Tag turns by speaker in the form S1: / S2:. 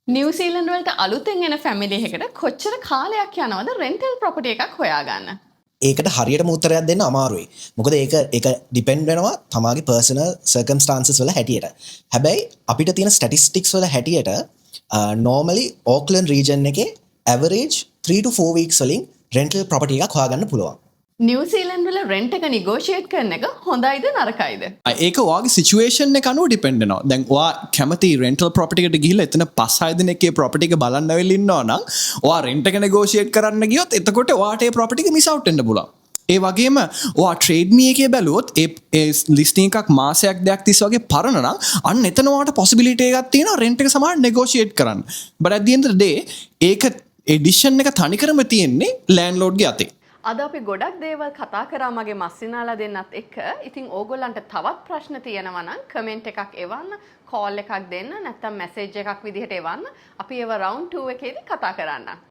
S1: New Zealand වලට අලුතෙන් එන ෆැමිලි එකකට කොච්චර කාලයක් යනවද රෙන්ටල් ප්‍රොපර්ටි එකක් හොයාගන්න?
S2: ඒකට හරියටම උත්තරයක් දෙන්න අමාරුයි. මොකද ඒක ඩිපෙන්ඩ් වෙනවා තමාගේ පර්සනල් සර්කම්ස්ටාන්සස් වල හැටියට. හැබැයි අපිට තියෙන ස්ටැටිස්ටික්ස් වල හැටියට normally ඕක්ලන්ඩ් රීජන් එකේ average 3 to 4 weeks වලින් rental property එකක් හොයාගන්න පුළුවන්.
S1: නිව්සීලන්ඩ් වල රෙන්ට් එක නිගෝෂියේට් කරන එක හොඳයිද නරකයිද?
S3: ඒක ඔයාගේ සිචුවේෂන් එක අනුව ඩිපෙන්ඩ් වෙනවා. දැන් ඔයා කැමති රෙන්ටල් ප්‍රොපර්ටි එකට ගිහිල්ලා එතන 5-6 දිනකේ ප්‍රොපර්ටි එක බලන්න වෙලා ඉන්නවා නම් ඔයා රෙන්ට් එක නෙගෝෂියේට් කරන්න ගියොත් එතකොට ඔයාට ඒ ප්‍රොපර්ටි එක මිස් අවුට් වෙන්න පුළුවන්. ඒ වගේම ඔයා ට්‍රේඩ් මී එකේ බැලුවොත් ඒ ලිස්ටිං එකක් මාසයක් දෙකක් තිස්සේ වගේ පරණ නම් අන්න එතන ඔයාට පොසිබිලිටි එකක් තියෙනවා රෙන්ට් එක සමහර නෙගෝෂියේට් කරන්න. but at the end of the day ඒක එඩිෂන් එක තනිකරම තියෙන්නේ ලෑන්ඩ්ලෝඩ්ගේ අතේ.
S1: අද අපි ගොඩක් දේවල් කතා කරා මගේ මස්සිනාලා දෙන්නත් එක්ක. ඉතින් ඕගොල්ලන්ට තවත් ප්‍රශ්න තියෙනවා නම් කමෙන්ට් එකක් එවන්න, කෝල් එකක් දෙන්න, නැත්නම් මැසේජ් එකක් විදිහට එවන්න. අපි ඒව රවුන්ඩ් 2 එකේදී කතා කරන්න.